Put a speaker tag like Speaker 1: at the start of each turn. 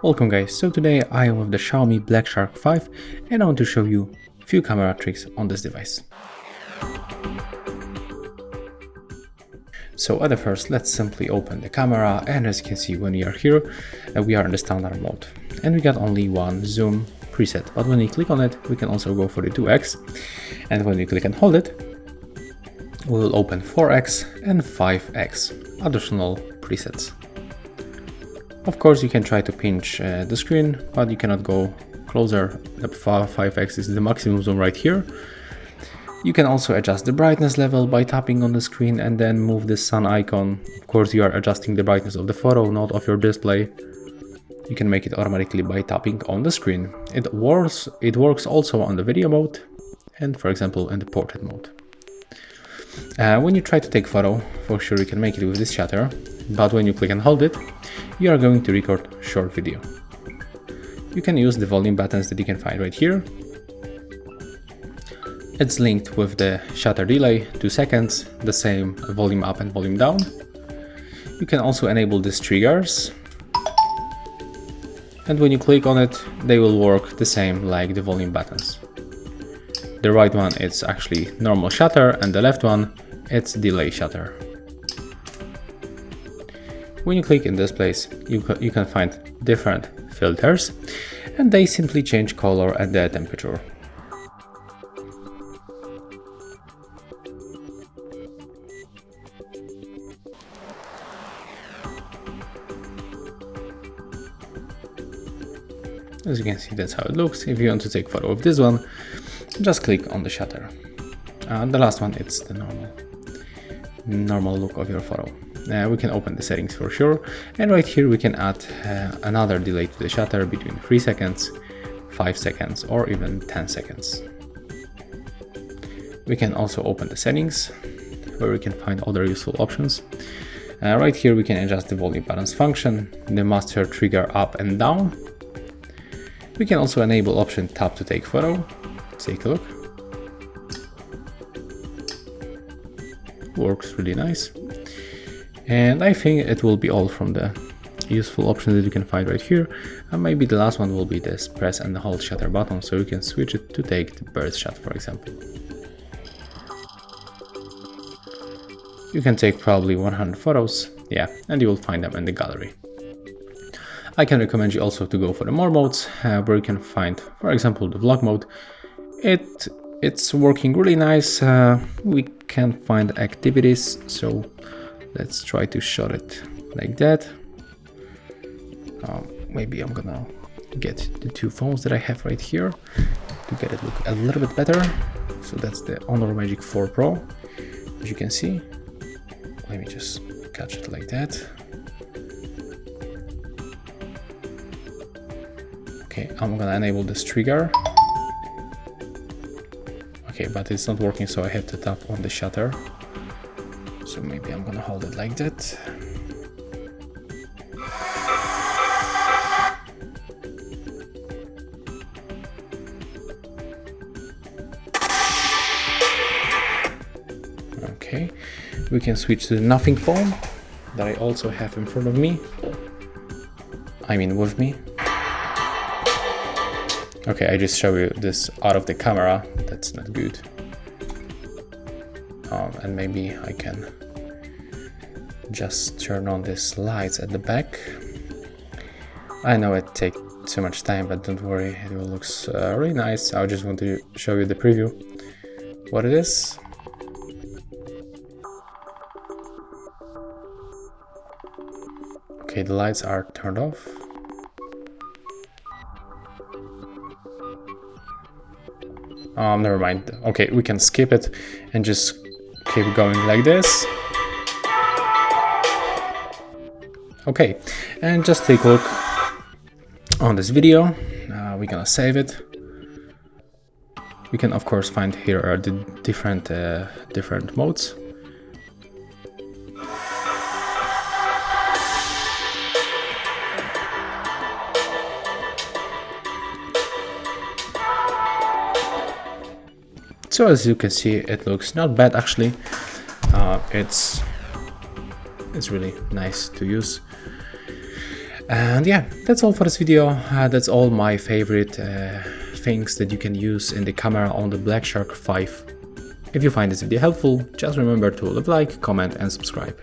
Speaker 1: Welcome guys, so today I am with the XIAOMI Black Shark 5 and I want to show you a few camera tricks on this device. So at the first, let's simply open the camera, and as you can see when we are here, we are in the standard mode and we got only one zoom preset, but when we click on it we can also go for the 2x, and when we click and hold it we will open 4x and 5x additional presets. Of course, you can try to pinch the screen, but you cannot go closer. The 5x is the maximum zoom right here. You can also adjust the brightness level by tapping on the screen and then move the sun icon. Of course, you are adjusting the brightness of the photo, not of your display. You can make it automatically by tapping on the screen. It works also on the video mode and, for example, in the portrait mode. When you try to take photo, for sure you can make it with this shutter, but when you click and hold it, you are going to record short video. You can use the volume buttons that you can find right here. It's linked with the shutter delay, 2 seconds, the same volume up and volume down. You can also enable these triggers, and when you click on it, they will work the same like the volume buttons. The right one is actually normal shutter and the left one it's delay shutter. When you click in this place, you can find different filters and they simply change color and the temperature. As you can see, that's how it looks. If you want to take photo of this one, just click on the shutter. The last one, it's the normal look of your photo. We can open the settings for sure, and right here we can add another delay to the shutter between 3 seconds, 5 seconds, or even 10 seconds. We can also open the settings, where we can find other useful options. Right here we can adjust the volume balance function, the master trigger up and down. We can also enable option tap to take photo. Let's take a look. Works really nice. And I think it will be all from the useful options that you can find right here. And maybe the last one will be this press and hold shutter button, so you can switch it to take the bird shot, for example. You can take probably 100 photos, yeah, and you will find them in the gallery. I can recommend you also to go for the more modes, where you can find, for example, the vlog mode. It's working really nice. We can find activities, so let's try to shot it like that. Maybe I'm gonna get the 2 phones that I have right here to get it look a little bit better. So that's the Honor Magic 4 Pro, as you can see. Let me just catch it like that. Okay, I'm gonna enable this trigger. Okay, but it's not working, so I have to tap on the shutter. So maybe I'm gonna hold it like that. Okay, we can switch to the nothing phone that I also have in front of me. I mean with me. Okay, I just show you this out of the camera. That's not good. And maybe I can just turn on these lights at the back. I know it takes too much time, but don't worry, it will look really nice. I just want to show you the preview, what it is. Okay, the lights are turned off. Never mind. Okay, we can skip it and just keep going like this. Okay, and just take a look on this video. We're gonna save it. We can of course find here are the different modes. So as you can see, it looks not bad actually. It's really nice to use. And yeah, that's all for this video. That's all my favorite things that you can use in the camera on the Black Shark 5. If you find this video helpful, just remember to leave a like, comment and subscribe.